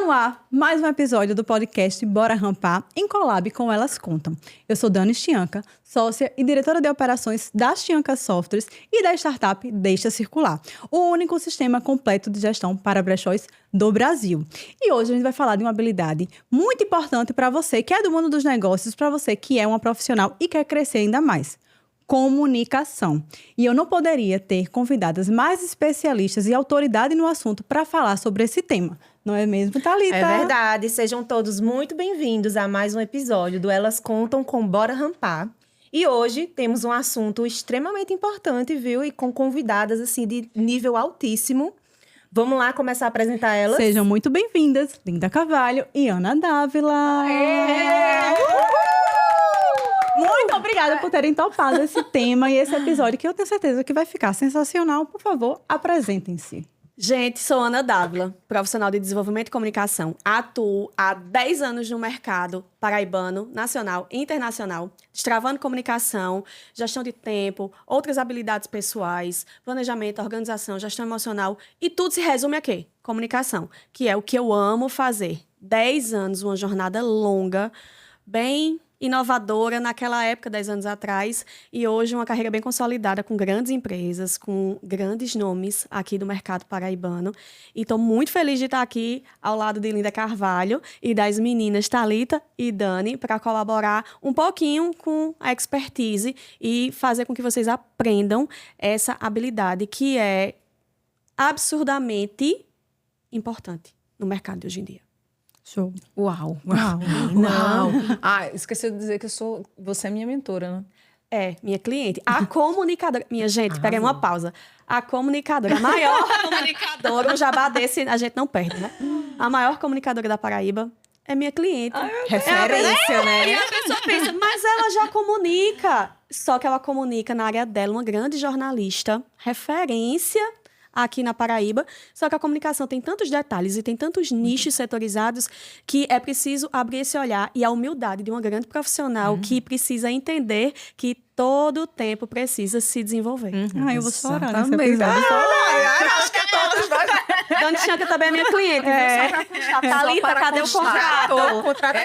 no ar mais um episódio do podcast Bora Rampar, em collab com Elas Contam. Eu sou Dani Stianca, sócia e diretora de operações da Stianca Softwares e da startup Deixa Circular, o único sistema completo de gestão para brechós do Brasil. E hoje a gente vai falar de uma habilidade muito importante para você que é do mundo dos negócios, para você que é uma profissional e quer crescer ainda mais. Comunicação. E eu não poderia ter convidadas mais especialistas e autoridade no assunto para falar sobre esse tema. Não é mesmo, Thalita? É verdade. Sejam todos muito bem-vindos a mais um episódio do Elas Contam com Bora Rampar. E hoje temos um assunto extremamente importante, viu? E com convidadas, assim, de nível altíssimo. Vamos lá começar a apresentar elas? Sejam muito bem-vindas, Linda Carvalho e Ana Dávila. Muito obrigada por terem topado esse tema e esse episódio, que eu tenho certeza que vai ficar sensacional. Por favor, apresentem-se. Gente, sou Ana Dávila, profissional de desenvolvimento e comunicação. Atuo há 10 anos no mercado paraibano, nacional e internacional, destravando comunicação, gestão de tempo, outras habilidades pessoais, planejamento, organização, gestão emocional, e tudo se resume a quê? Comunicação, que é o que eu amo fazer. 10 anos, uma jornada longa, bem inovadora naquela época, 10 anos atrás, e hoje uma carreira bem consolidada com grandes empresas, com grandes nomes aqui do mercado paraibano. E estou muito feliz de estar aqui ao lado de Linda Carvalho e das meninas Thalita e Dani para colaborar um pouquinho com a expertise e fazer com que vocês aprendam essa habilidade que é absurdamente importante no mercado de hoje em dia. Show. Uau. Não. Esqueci de dizer que você é minha mentora, né? É, minha cliente. A comunicadora... Minha gente, peraí uma pausa. A comunicadora, a maior comunicadora, um jabá desse a gente não perde, né? A maior comunicadora da Paraíba é minha cliente. Referência, né? E a pessoa pensa, mas ela já comunica. Só que ela comunica na área dela, uma grande jornalista, referência aqui na Paraíba, só que a comunicação tem tantos detalhes e tem tantos nichos setorizados que é preciso abrir esse olhar e a humildade de uma grande profissional que precisa entender que todo o tempo precisa se desenvolver. Eu vou chorar nesse Exatamente. episódio. Acho que todos nós... Dani Stianca também é minha cliente, viu? Só pra puxar. Thalita, cadê o contrato? Contrato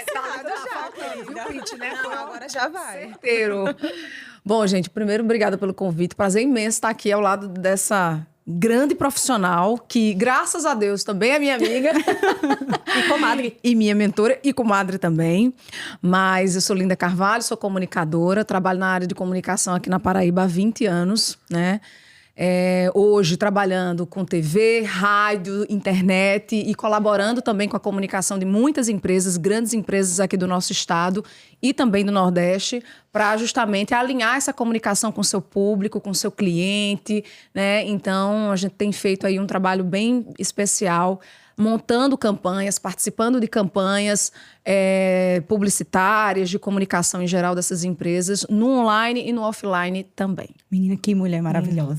Viu, Pitch, né? agora já vai. Certeiro. Bom, gente, primeiro, obrigada pelo convite. Prazer imenso estar aqui ao lado dessa grande profissional, que, graças a Deus, também é minha amiga. E comadre. E minha mentora e comadre também. Mas eu sou Linda Carvalho, sou comunicadora, trabalho na área de comunicação aqui na Paraíba há 20 anos, né? Hoje trabalhando com TV, rádio, internet e colaborando também com a comunicação de muitas empresas, grandes empresas aqui do nosso estado e também do Nordeste, para justamente alinhar essa comunicação com o seu público, com o seu cliente, né? Então, a gente tem feito aí um trabalho bem especial, montando campanhas, participando de campanhas publicitárias, de comunicação em geral dessas empresas, no online e no offline também. Menina, que mulher maravilhosa.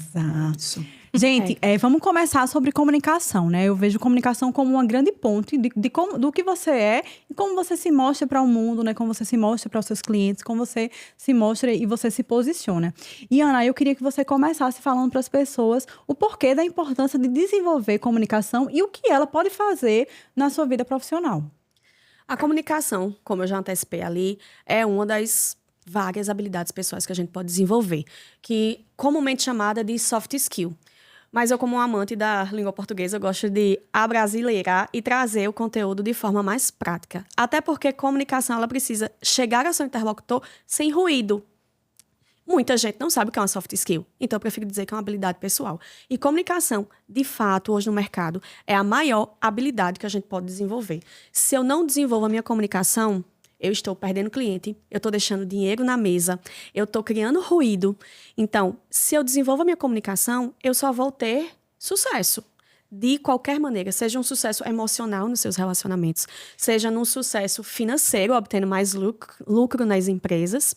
Gente, vamos começar sobre comunicação, né? Eu vejo comunicação como uma grande ponte do que você é e como você se mostra para o mundo, né? Como você se mostra para os seus clientes, como você se mostra e você se posiciona. E, Ana, eu queria que você começasse falando para as pessoas o porquê da importância de desenvolver comunicação e o que ela pode fazer na sua vida profissional. A comunicação, como eu já antecipei ali, é uma das várias habilidades pessoais que a gente pode desenvolver, que comumente chamada de soft skill. Mas eu, como um amante da língua portuguesa, eu gosto de abrasileirar e trazer o conteúdo de forma mais prática. Até porque comunicação ela precisa chegar ao seu interlocutor sem ruído. Muita gente não sabe o que é uma soft skill, então eu prefiro dizer que é uma habilidade pessoal. E comunicação, de fato, hoje no mercado, é a maior habilidade que a gente pode desenvolver. Se eu não desenvolvo a minha comunicação, eu estou perdendo cliente, eu estou deixando dinheiro na mesa, eu estou criando ruído. Então, se eu desenvolvo a minha comunicação, eu só vou ter sucesso. De qualquer maneira, seja um sucesso emocional nos seus relacionamentos, seja num sucesso financeiro, obtendo mais lucro nas empresas,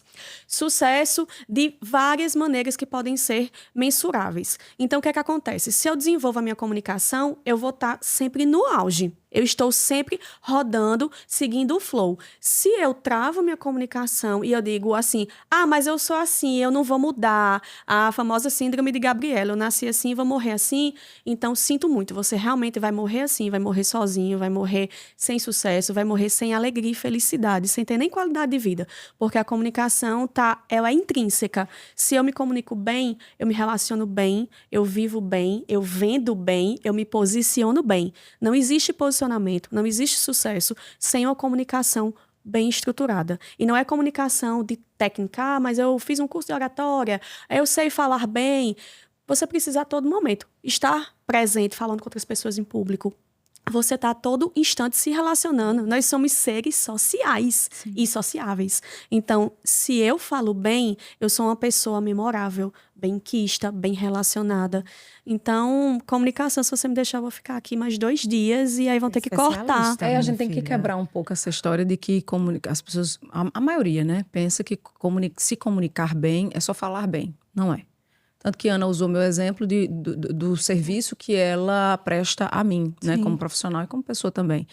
sucesso de várias maneiras que podem ser mensuráveis. Então, o que é que acontece? Se eu desenvolvo a minha comunicação, eu vou estar sempre no auge. Eu estou sempre rodando, seguindo o flow. Se eu travo minha comunicação e eu digo assim, mas eu sou assim, eu não vou mudar, a famosa síndrome de Gabriela, eu nasci assim e vou morrer assim, então sinto muito, você realmente vai morrer assim, vai morrer sozinho, vai morrer sem sucesso, vai morrer sem alegria e felicidade, sem ter nem qualidade de vida, porque a comunicação ela é intrínseca. Se eu me comunico bem, eu me relaciono bem, eu vivo bem, eu vendo bem, eu me posiciono bem. Não existe posicionamento, não existe sucesso sem uma comunicação bem estruturada. E não é comunicação de técnica, mas eu fiz um curso de oratória, eu sei falar bem. Você precisa a todo momento estar presente, falando com outras pessoas em público. Você está a todo instante se relacionando. Nós somos seres sociais e sociáveis. Então, se eu falo bem, eu sou uma pessoa memorável, benquista, bem relacionada. Então, comunicação, se você me deixar, eu vou ficar aqui mais 2 dias e aí vão ter que cortar. A gente tem que quebrar um pouco essa história de que as pessoas, a maioria, né, pensa que se comunicar bem é só falar bem. Não é. Tanto que Ana usou meu exemplo do serviço que ela presta a mim, né? Como profissional e como pessoa também.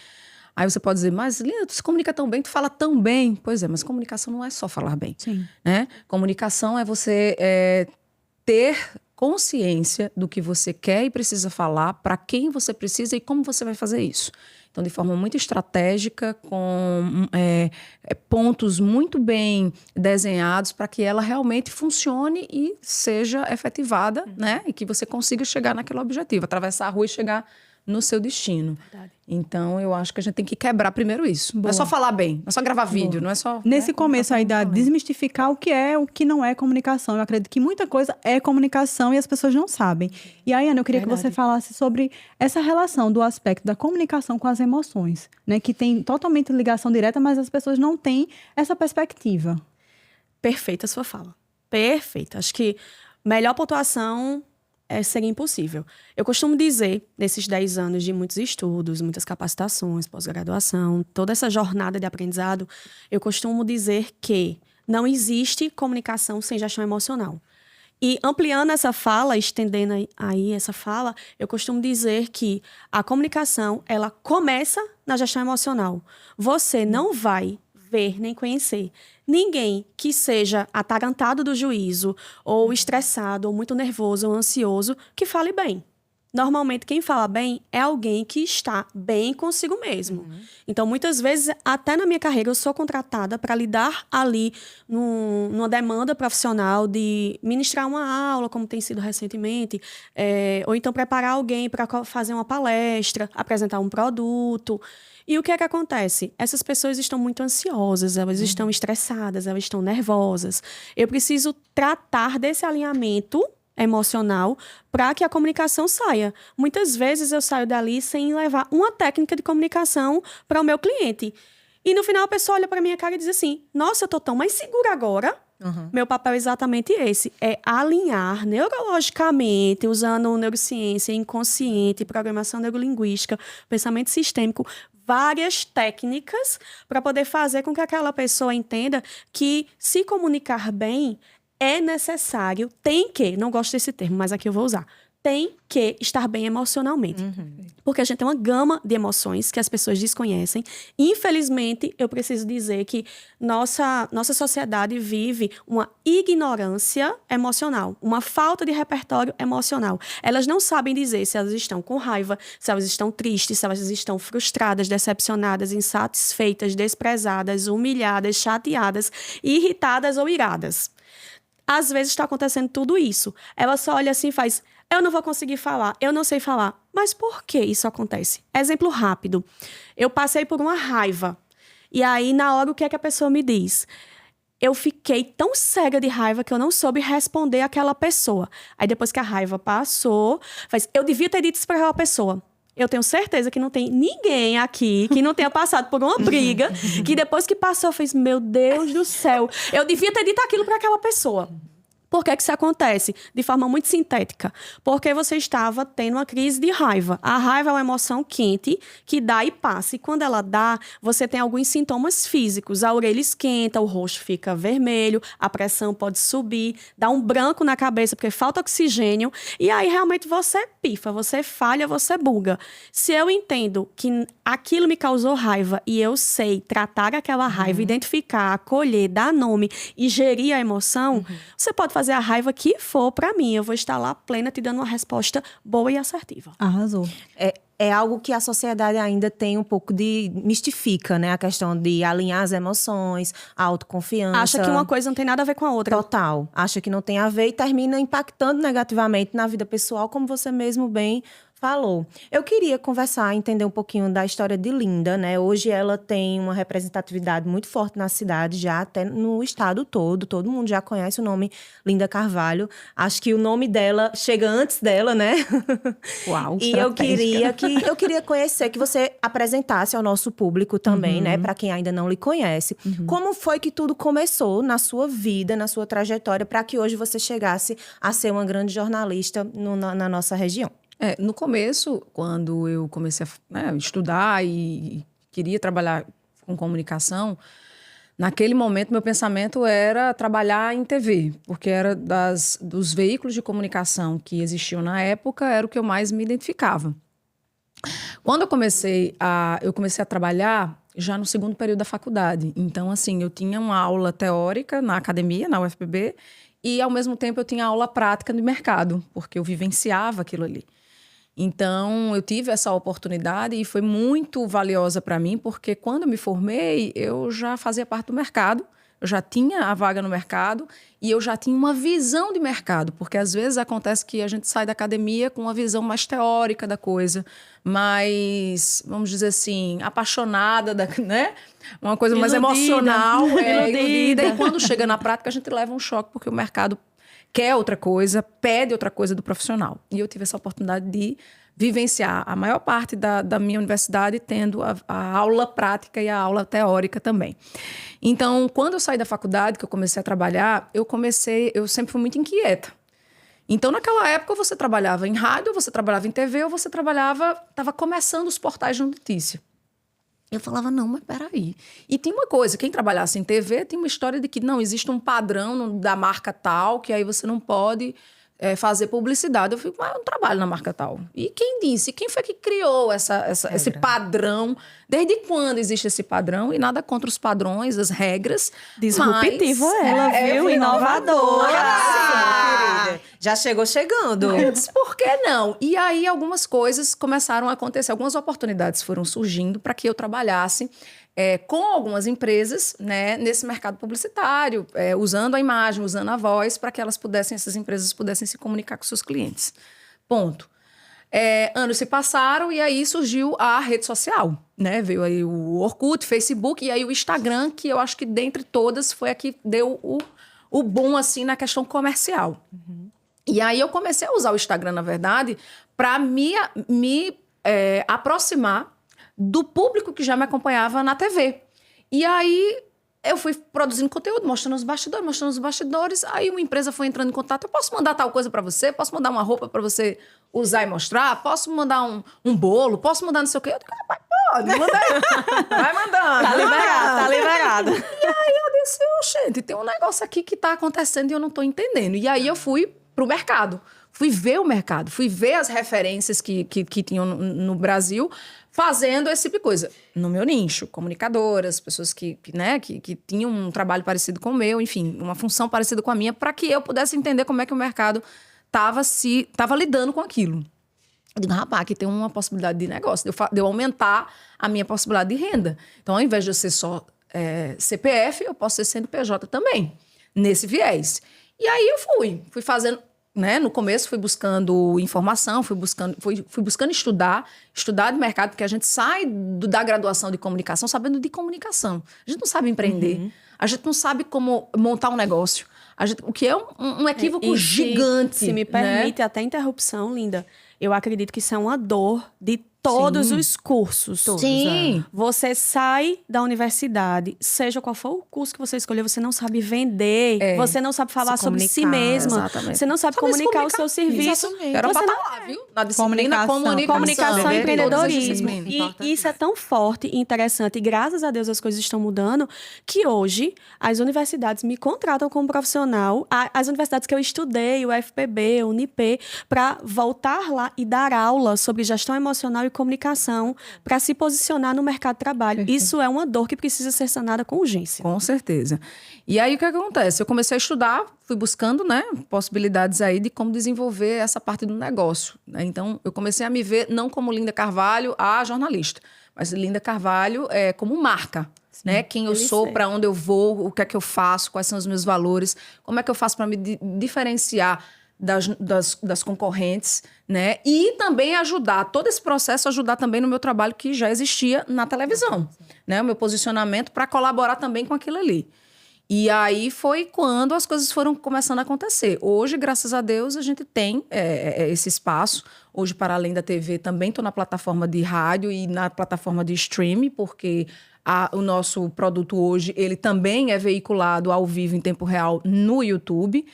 Aí você pode dizer, mas Lina, tu se comunica tão bem, tu fala tão bem. Pois é, mas comunicação não é só falar bem. Sim. Né? Comunicação é você ter consciência do que você quer e precisa falar, para quem você precisa e como você vai fazer isso. Então, de forma muito estratégica, com pontos muito bem desenhados para que ela realmente funcione e seja efetivada, né? E que você consiga chegar naquele objetivo, atravessar a rua e chegar no seu destino. Verdade. Então, eu acho que a gente tem que quebrar primeiro isso. Não é só falar bem, não é só gravar vídeo, não é só... Nesse começo aí da desmistificar o que é, o que não é comunicação. Eu acredito que muita coisa é comunicação e as pessoas não sabem. E aí, Ana, eu queria que você falasse sobre essa relação do aspecto da comunicação com as emoções, né? Que tem totalmente ligação direta, mas as pessoas não têm essa perspectiva. Perfeita a sua fala. Perfeita. Acho que melhor pontuação seria impossível. Eu costumo dizer, nesses 10 anos de muitos estudos, muitas capacitações, pós-graduação, toda essa jornada de aprendizado, eu costumo dizer que não existe comunicação sem gestão emocional. E ampliando essa fala, estendendo aí essa fala, eu costumo dizer que a comunicação, ela começa na gestão emocional. Você não vai ver nem conhecer ninguém que seja atarantado do juízo, ou estressado, ou muito nervoso, ou ansioso, que fale bem. Normalmente, quem fala bem é alguém que está bem consigo mesmo. Então, muitas vezes, até na minha carreira, eu sou contratada para lidar ali numa demanda profissional de ministrar uma aula, como tem sido recentemente, ou então preparar alguém para fazer uma palestra, apresentar um produto. E o que é que acontece? Essas pessoas estão muito ansiosas, elas estão estressadas, elas estão nervosas. Eu preciso tratar desse alinhamento emocional para que a comunicação saia. Muitas vezes eu saio dali sem levar uma técnica de comunicação para o meu cliente. E no final a pessoa olha para minha cara e diz assim, nossa, eu tô tão mais segura agora. Meu papel é exatamente esse, é alinhar neurologicamente, usando neurociência, inconsciente, programação neurolinguística, pensamento sistêmico, várias técnicas para poder fazer com que aquela pessoa entenda que se comunicar bem é necessário, não gosto desse termo, mas aqui eu vou usar, tem que estar bem emocionalmente. Porque a gente tem uma gama de emoções que as pessoas desconhecem. Infelizmente, eu preciso dizer que nossa sociedade vive uma ignorância emocional, uma falta de repertório emocional. Elas não sabem dizer se elas estão com raiva, se elas estão tristes, se elas estão frustradas, decepcionadas, insatisfeitas, desprezadas, humilhadas, chateadas, irritadas ou iradas. Às vezes está acontecendo tudo isso. Ela só olha assim e faz, eu não vou conseguir falar, eu não sei falar. Mas por que isso acontece? Exemplo rápido. Eu passei por uma raiva. E aí, na hora, o que é que a pessoa me diz? Eu fiquei tão cega de raiva que eu não soube responder àquela pessoa. Aí, depois que a raiva passou, eu devia ter dito isso para aquela pessoa. Eu tenho certeza que não tem ninguém aqui que não tenha passado por uma briga, que depois que passou fez, meu Deus do céu, eu devia ter dito aquilo para aquela pessoa. Por que isso acontece? De forma muito sintética. Porque você estava tendo uma crise de raiva. A raiva é uma emoção quente que dá e passa. E quando ela dá, você tem alguns sintomas físicos. A orelha esquenta, o rosto fica vermelho, a pressão pode subir, dá um branco na cabeça porque falta oxigênio. E aí realmente você pifa, você falha, você buga. Se eu entendo que aquilo me causou raiva e eu sei tratar aquela raiva, identificar, acolher, dar nome e gerir a emoção, você pode fazer a raiva que for pra mim. Eu vou estar lá plena te dando uma resposta boa e assertiva. Arrasou. É algo que a sociedade ainda tem um pouco de... mistifica, né? A questão de alinhar as emoções, a autoconfiança. Acha que uma coisa não tem nada a ver com a outra. Total. Acha que não tem a ver e termina impactando negativamente na vida pessoal, como você mesmo bem falou. Eu queria conversar, entender um pouquinho da história de Linda, né? Hoje ela tem uma representatividade muito forte na cidade, já até no estado todo mundo já conhece o nome Linda Carvalho. Acho que o nome dela chega antes dela, né? Uau, E eu queria conhecer, que você apresentasse ao nosso público também, né? Para quem ainda não lhe conhece. Como foi que tudo começou na sua vida, na sua trajetória, para que hoje você chegasse a ser uma grande jornalista na nossa região? No começo, quando eu comecei a estudar e queria trabalhar com comunicação, naquele momento meu pensamento era trabalhar em TV, porque era dos veículos de comunicação que existiam na época, era o que eu mais me identificava. Quando eu comecei a trabalhar já no segundo período da faculdade. Então, assim, eu tinha uma aula teórica na academia, na UFPB, e ao mesmo tempo eu tinha aula prática no mercado, porque eu vivenciava aquilo ali. Então, eu tive essa oportunidade e foi muito valiosa para mim, porque quando eu me formei, eu já fazia parte do mercado, eu já tinha a vaga no mercado e eu já tinha uma visão de mercado, porque às vezes acontece que a gente sai da academia com uma visão mais teórica da coisa, mais, vamos dizer assim, apaixonada, né? Uma coisa mais emocional, iludida. E quando chega na prática, a gente leva um choque, porque o mercado quer outra coisa, pede outra coisa do profissional. E eu tive essa oportunidade de vivenciar a maior parte da minha universidade tendo a aula prática e a aula teórica também. Então, quando eu saí da faculdade, que eu comecei a trabalhar, eu sempre fui muito inquieta. Então, naquela época, você trabalhava em rádio, você trabalhava em TV, ou você estava começando os portais de notícia. Eu falava, não, mas peraí. E tem uma coisa, quem trabalhasse em TV tem uma história de que não existe um padrão da marca tal, que aí você não pode fazer publicidade. Eu fico, mas eu não trabalho na marca tal. E quem disse? Quem foi que criou esse padrão? Desde quando existe esse padrão? E nada contra os padrões, as regras. Disruptivo ela, viu? Inovadora. Já chegou chegando. Eu disse, por que não? E aí algumas coisas começaram a acontecer, algumas oportunidades foram surgindo para que eu trabalhasse com algumas empresas, né, nesse mercado publicitário, usando a imagem, usando a voz, para que essas empresas pudessem se comunicar com seus clientes. Ponto. Anos se passaram e aí surgiu a rede social, né? Veio aí o Orkut, Facebook e aí o Instagram, que eu acho que dentre todas foi a que deu o boom assim na questão comercial. E aí eu comecei a usar o Instagram, na verdade, para me aproximar do público que já me acompanhava na TV. E aí eu fui produzindo conteúdo, mostrando os bastidores. Aí uma empresa foi entrando em contato. Eu posso mandar tal coisa para você? Posso mandar uma roupa para você usar e mostrar? Posso mandar um bolo? Posso mandar não sei o quê? Eu digo, rapaz, pode, manda aí. Vai mandando. Tá liberado. E aí eu disse, gente, tem um negócio aqui que tá acontecendo e eu não tô entendendo. E aí eu fui pro mercado. Fui ver o mercado, fui ver as referências que tinham no Brasil fazendo esse tipo de coisa. No meu nicho, comunicadoras, pessoas que tinham um trabalho parecido com o meu, enfim, uma função parecida com a minha, para que eu pudesse entender como é que o mercado estava lidando com aquilo. Eu digo, rapaz, aqui tem uma possibilidade de negócio, de eu aumentar a minha possibilidade de renda. Então, ao invés de eu ser só CPF, eu posso ser CNPJ também, nesse viés. E aí eu fui fazendo... Né? No começo fui buscando informação, fui buscando estudar de mercado, porque a gente sai da graduação de comunicação sabendo de comunicação. A gente não sabe empreender, a gente não sabe como montar um negócio. O que é um equívoco gigante. Se me permite até interrupção, Linda, eu acredito que isso é uma dor de todos Sim. os cursos. Sim. Você sai da universidade, seja qual for o curso que você escolher, você não sabe vender, você não sabe falar Se sobre si comunicar. mesma, Exatamente. você não sabe Sabe se comunicar o seu serviço. Exatamente. Era Você pra não- estar lá, viu? Na disciplina Comunicação e É verdade. empreendedorismo. Todas as E disciplinas. isso é tão forte e interessante. E graças a Deus as coisas estão mudando, que hoje as universidades me contratam como profissional. As universidades que eu estudei, o FPB, o UNIP, para voltar lá e dar aula sobre gestão emocional e comunicação para se posicionar no mercado de trabalho. Isso é uma dor que precisa ser sanada com urgência. Com certeza. E aí, o que acontece? Eu comecei a estudar, fui buscando, né, possibilidades aí de como desenvolver essa parte do negócio, né? Então, eu comecei a me ver não como Linda Carvalho, a jornalista, mas Linda Carvalho como marca, né? Quem eu sou, para onde eu vou, o que é que eu faço, quais são os meus valores, como é que eu faço para me diferenciar das concorrentes, né? E também ajudar, todo esse processo, ajudar também no meu trabalho que já existia na televisão, né? O meu posicionamento para colaborar também com aquilo ali. E aí foi quando as coisas foram começando a acontecer. Hoje, graças a Deus, a gente tem esse espaço. Hoje, para além da TV, também estou na plataforma de rádio e na plataforma de streaming, porque o nosso produto hoje, ele também é veiculado ao vivo em tempo real no YouTube.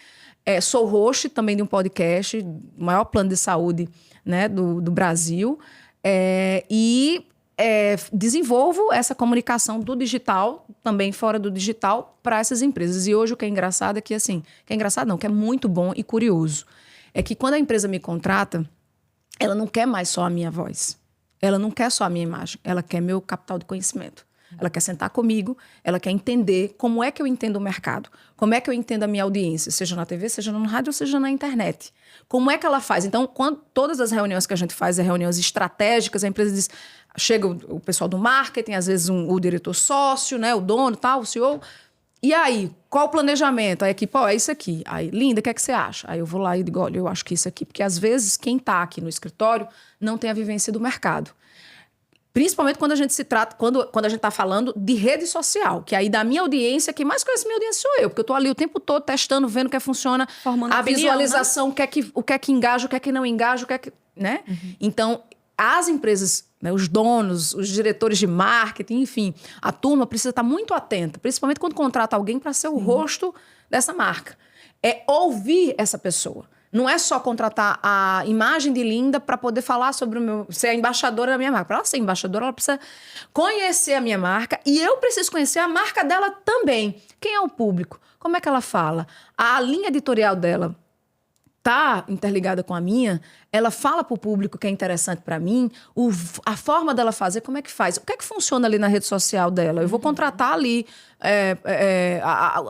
Sou host também de um podcast, o maior plano de saúde, né, do Brasil. Desenvolvo essa comunicação do digital, também fora do digital, para essas empresas. E hoje o que é engraçado é que, assim, que é engraçado não, que é muito bom e curioso, é que quando a empresa me contrata, ela não quer mais só a minha voz, ela não quer só a minha imagem, ela quer meu capital de conhecimento. Ela quer sentar comigo, ela quer entender como é que eu entendo o mercado, como é que eu entendo a minha audiência, seja na TV, seja no rádio, ou seja na internet. Como é que ela faz? Então, todas as reuniões que a gente faz, reuniões estratégicas, a empresa diz, chega o pessoal do marketing, às vezes o diretor sócio, né, o dono, tal, o CEO. E aí, qual o planejamento? A equipe, é isso aqui. Aí, Linda, o que é que você acha? Aí eu vou lá e digo, olha, eu acho que isso aqui, porque às vezes quem está aqui no escritório não tem a vivência do mercado. Principalmente quando a gente quando a gente está falando de rede social, que aí da minha audiência, quem mais conhece minha audiência sou eu, porque eu estou ali o tempo todo testando, vendo o que funciona, formando a opinião, visualização, né? o que é que engaja, o que é que não engaja, o que é que, né? Então, as empresas, né, os donos, os diretores de marketing, enfim, a turma precisa estar muito atenta, principalmente quando contrata alguém para ser o rosto dessa marca. É ouvir essa pessoa. Não é só contratar a imagem de Linda para poder falar sobre ser a embaixadora da minha marca. Para ela ser embaixadora, ela precisa conhecer a minha marca e eu preciso conhecer a marca dela também. Quem é o público? Como é que ela fala? A linha editorial dela está interligada com a minha? Ela fala para o público que é interessante para mim? A forma dela fazer, como é que faz? O que é que funciona ali na rede social dela? Eu vou contratar ali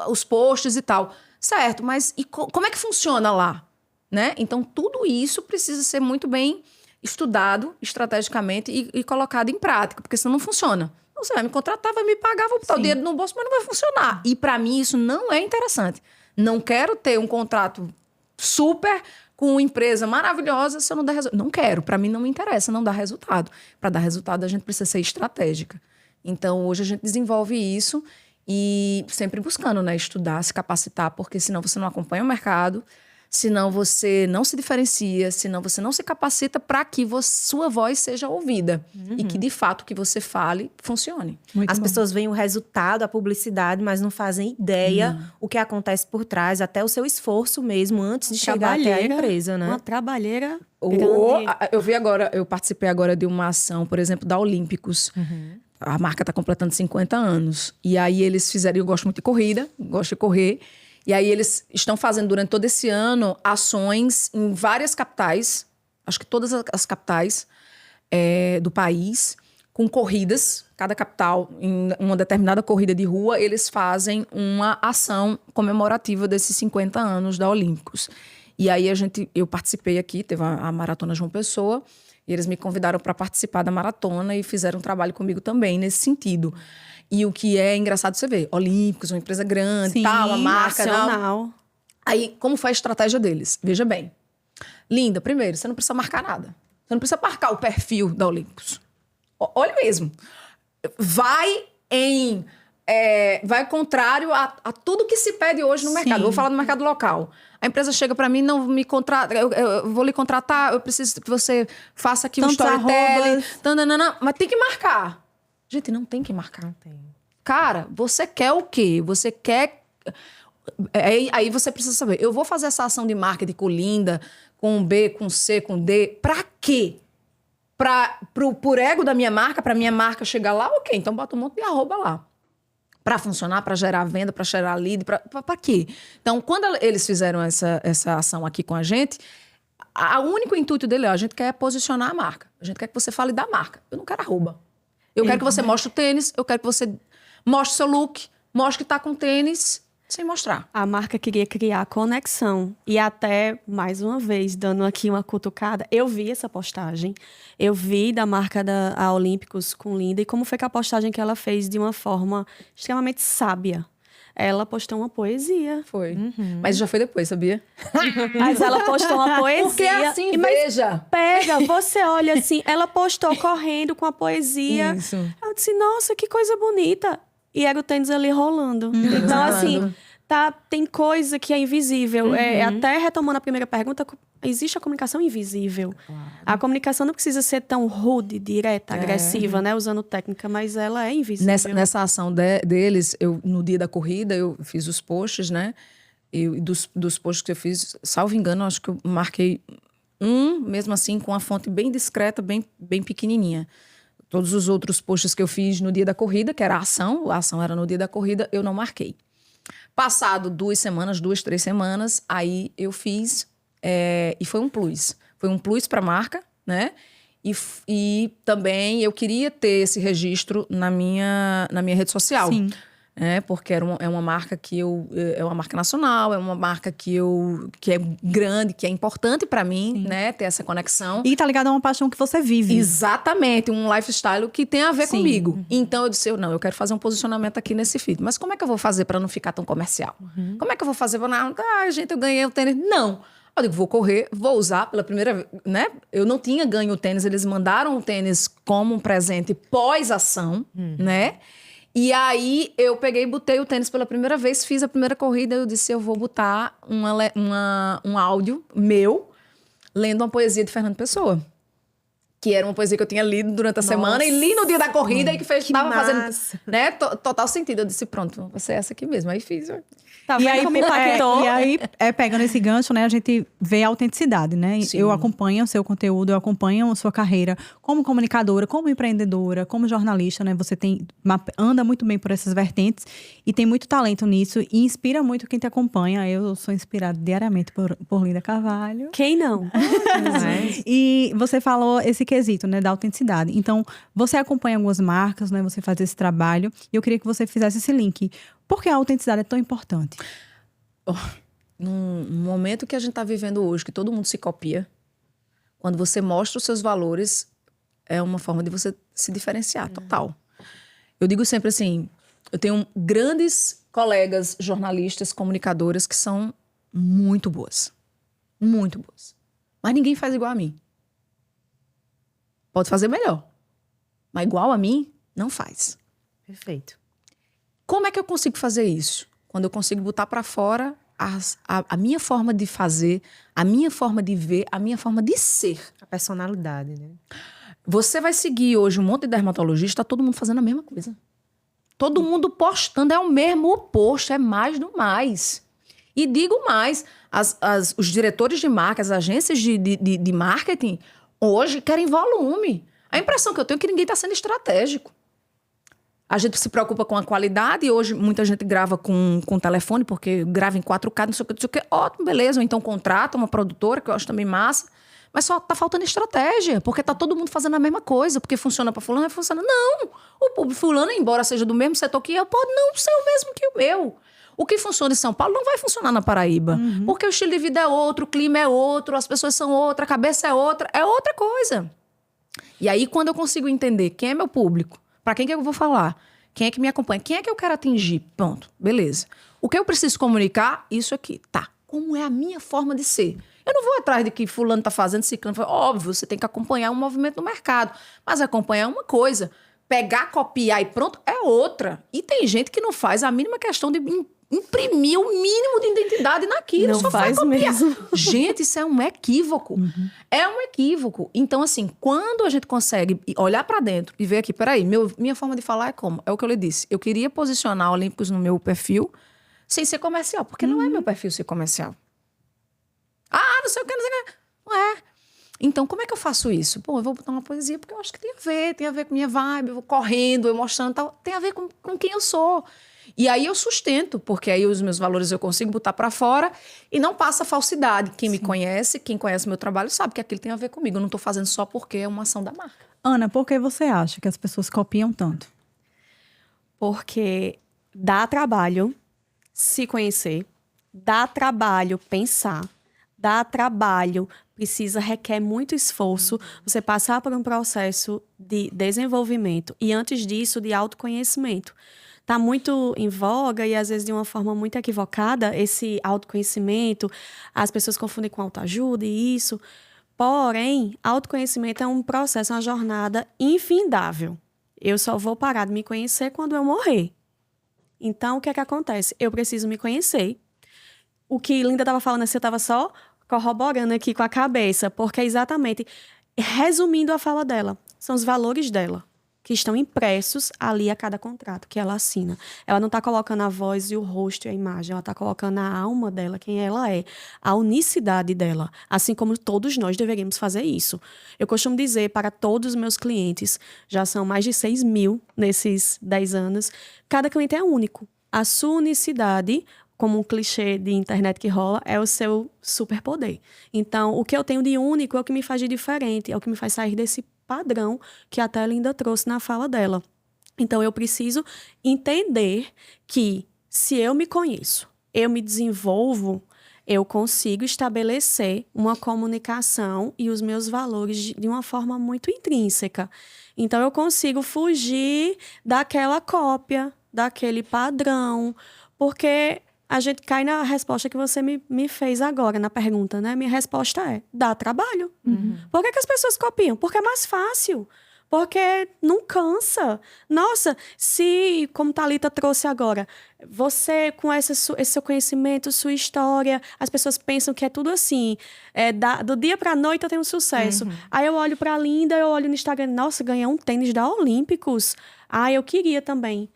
os posts e tal. Certo, mas como é que funciona lá? Né? Então, tudo isso precisa ser muito bem estudado estrategicamente e colocado em prática, porque senão não funciona. Então, você vai me contratar, vai me pagar, vou botar o dinheiro no bolso, mas não vai funcionar. E, para mim, isso não é interessante. Não quero ter um contrato super com uma empresa maravilhosa se eu não der resultado. Não quero. Para mim, não me interessa não dar resultado. Para dar resultado, a gente precisa ser estratégica. Então, hoje, a gente desenvolve isso e sempre buscando, né, estudar, se capacitar, porque senão você não acompanha o mercado, senão você não se diferencia, senão você não se capacita para que sua voz seja ouvida e que, de fato, o que você fale funcione. As pessoas veem o resultado, a publicidade, mas não fazem ideia o que acontece por trás, até o seu esforço mesmo, antes de chegar até a empresa, né? Uma trabalheira Eu participei agora de uma ação, por exemplo, da Olímpicos. A marca está completando 50 anos. E aí eles fizeram, eu gosto muito de corrida, gosto de correr. E aí eles estão fazendo durante todo esse ano ações em várias capitais, acho que todas as capitais do país, com corridas. Cada capital, em uma determinada corrida de rua, eles fazem uma ação comemorativa desses 50 anos da Olímpicos. E aí eu participei aqui, teve a Maratona João Pessoa, e eles me convidaram para participar da maratona e fizeram um trabalho comigo também nesse sentido. E o que é engraçado você ver, Olímpicos, uma empresa grande, tal, uma marca nacional. Aí, como foi a estratégia deles? Veja bem. Linda, primeiro, você não precisa marcar nada. Você não precisa marcar o perfil da Olímpicos. Olha mesmo. Vai em vai contrário a tudo que se pede hoje no mercado. Sim. Vou falar do mercado local. A empresa chega para mim, não me contrata, eu vou lhe contratar, eu preciso que você faça aqui um Tantos storytelling. arrobas. Tananana, mas tem que marcar. Gente, não tem que marcar. Cara, você quer o quê? Você quer... Aí você precisa saber, eu vou fazer essa ação de marketing com Linda, com B, com C, com D, pra quê? Por ego da minha marca, pra minha marca chegar lá, ok, então bota um monte de arroba lá. Pra funcionar, pra gerar venda, pra gerar lead, pra quê? Então, quando eles fizeram essa ação aqui com a gente, o único intuito dele é, a gente quer posicionar a marca. A gente quer que você fale da marca. Eu não quero arroba. Eu quero que você mostre o tênis, eu quero que você mostre o seu look, mostre que tá com tênis, sem mostrar. A marca queria criar conexão. E até, mais uma vez, dando aqui uma cutucada, eu vi essa postagem. Eu vi da marca da Olímpicos com Linda. E como foi que a postagem que ela fez de uma forma extremamente sábia. Ela postou uma poesia. Foi. Mas já foi depois, sabia? Mas ela postou uma poesia. Porque é assim, e, mas veja. pega, você olha assim, ela postou correndo com a poesia. Isso. Eu disse, nossa, que coisa bonita. E era o tênis ali rolando. Então, assim, tem coisa que é invisível. Até retomando a primeira pergunta, existe a comunicação invisível. Claro. A comunicação não precisa ser tão rude, direta, agressiva, né? Usando técnica, mas ela é invisível. Nessa ação deles, no dia da corrida, eu fiz os posts, né? E dos posts que eu fiz, salvo engano, acho que eu marquei mesmo assim, com a fonte bem discreta, bem pequenininha. Todos os outros posts que eu fiz no dia da corrida, que era a ação era no dia da corrida, eu não marquei. Passado 2 semanas, 2, 3 semanas, aí eu fiz, e foi um plus. Foi um plus para a marca, né? E também eu queria ter esse registro na minha rede social. Sim. Porque é uma marca é uma marca nacional, é uma marca que é grande, que é importante para mim, né? Ter essa conexão. E tá ligado a uma paixão que você vive. Exatamente, um lifestyle que tem a ver Sim. comigo. Então eu disse, eu quero fazer um posicionamento aqui nesse feed. Mas como é que eu vou fazer para não ficar tão comercial? Como é que eu vou fazer para gente, eu ganhei o tênis? Não. Eu digo, vou correr, vou usar pela primeira vez, né? Eu não tinha ganho o tênis, eles mandaram o tênis como um presente pós-ação, né? E aí, eu peguei e botei o tênis pela primeira vez, fiz a primeira corrida, eu disse, eu vou botar um áudio meu, lendo uma poesia de Fernando Pessoa. Que era uma poesia que eu tinha lido durante a semana, e li no dia da corrida, e que estava fazendo, né, total sentido. Eu disse, pronto, vai ser essa aqui mesmo. Aí fiz... Tá E vendo aí, como impactou? pegando esse gancho, né, a gente vê a autenticidade, né? Sim. Eu acompanho o seu conteúdo, eu acompanho a sua carreira como comunicadora, como empreendedora, como jornalista, né? Você anda muito bem por essas vertentes e tem muito talento nisso e inspira muito quem te acompanha. Eu sou inspirada diariamente por Linda Carvalho. Quem não? E você falou esse quesito, né, da autenticidade. Então, você acompanha algumas marcas, né? Você faz esse trabalho e eu queria que você fizesse esse link. Por que a autenticidade é tão importante? Num momento que a gente está vivendo hoje, que todo mundo se copia, quando você mostra os seus valores, é uma forma de você se diferenciar, total. Eu digo sempre assim, eu tenho grandes colegas jornalistas, comunicadoras que são muito boas. Muito boas. Mas ninguém faz igual a mim. Pode fazer melhor. Mas igual a mim, não faz. Perfeito. Como é que eu consigo fazer isso? Quando eu consigo botar para fora a minha forma de fazer, a minha forma de ver, a minha forma de ser. A personalidade, né? Você vai seguir hoje um monte de dermatologista, tá todo mundo fazendo a mesma coisa. Todo mundo postando, é o mesmo post, é mais do mais. E digo mais, os diretores de marca, as agências de marketing, hoje querem volume. A impressão que eu tenho é que ninguém está sendo estratégico. A gente se preocupa com a qualidade, e hoje muita gente grava com telefone, porque grava em 4K, não sei o que, ótimo, beleza. Ou então contrata uma produtora, que eu acho também massa, mas só tá faltando estratégia, porque tá todo mundo fazendo a mesma coisa, porque funciona para fulano, vai funcionar. Não! O público fulano, embora seja do mesmo setor que eu, pode não ser o mesmo que o meu. O que funciona em São Paulo não vai funcionar na Paraíba, porque o estilo de vida é outro, o clima é outro, as pessoas são outra, a cabeça é outra coisa. E aí, quando eu consigo entender quem é meu público, para quem que eu vou falar? Quem é que me acompanha? Quem é que eu quero atingir? Pronto, beleza. O que eu preciso comunicar? Isso aqui. Tá. Como é a minha forma de ser? Eu não vou atrás de que fulano tá fazendo, ciclano. Óbvio, você tem que acompanhar um movimento no mercado. Mas acompanhar uma coisa. pegar, copiar e pronto, é outra. E tem gente que não faz a mínima questão de imprimir o mínimo de identidade naquilo. Não só faz copiar. mesmo. Gente, isso é um equívoco. É um equívoco. Então, assim, quando a gente consegue olhar pra dentro e ver aqui, peraí, minha forma de falar é como? É o que eu lhe disse. Eu queria posicionar Olímpicos no meu perfil sem ser comercial, porque não é meu perfil ser comercial. Ah, não sei o que, não sei o que. Não é. Então, como é que eu faço isso? Pô, eu vou botar uma poesia porque eu acho que tem a ver com minha vibe, eu vou correndo, eu mostrando tal. Tem a ver com quem eu sou. E aí eu sustento, porque aí os meus valores eu consigo botar pra fora e não passa falsidade. Quem me conhece, quem conhece meu trabalho, sabe que aquilo tem a ver comigo. Eu não tô fazendo só porque é uma ação da marca. Ana, por que você acha que as pessoas copiam tanto? Porque dá trabalho se conhecer, dá trabalho pensar, dá trabalho, requer muito esforço você passar por um processo de desenvolvimento e, antes disso, de autoconhecimento. Está muito em voga e, às vezes, de uma forma muito equivocada, esse autoconhecimento. As pessoas confundem com autoajuda e isso. Porém, autoconhecimento é um processo, uma jornada infindável. Eu só vou parar de me conhecer quando eu morrer. Então, o que é que acontece? Eu preciso me conhecer. O que Linda estava falando, assim, eu estava só corroborando aqui com a cabeça, porque é exatamente, resumindo a fala dela, são os valores dela, que estão impressos ali a cada contrato que ela assina. Ela não está colocando a voz e o rosto e a imagem, ela está colocando a alma dela, quem ela é, a unicidade dela, assim como todos nós deveríamos fazer isso. Eu costumo dizer para todos os meus clientes, já são mais de 6 mil nesses 10 anos, cada cliente é único. A sua unicidade, como um clichê de internet que rola, é o seu superpoder. Então, o que eu tenho de único é o que me faz de diferente, é o que me faz sair desse padrão que até a Linda trouxe na fala dela. Então, eu preciso entender que, se eu me conheço, eu me desenvolvo, eu consigo estabelecer uma comunicação e os meus valores de uma forma muito intrínseca. Então, eu consigo fugir daquela cópia, daquele padrão, porque a gente cai na resposta que você me fez agora, na pergunta, né? Minha resposta é, dá trabalho. Por que as pessoas copiam? Porque é mais fácil. Porque não cansa. Nossa, se, como Thalita trouxe agora, você, com esse seu conhecimento, sua história, as pessoas pensam que é tudo assim. Do dia pra noite eu tenho sucesso. Aí eu olho pra Linda, eu olho no Instagram, nossa, ganhei um tênis da Olímpicos. Ah, eu queria também.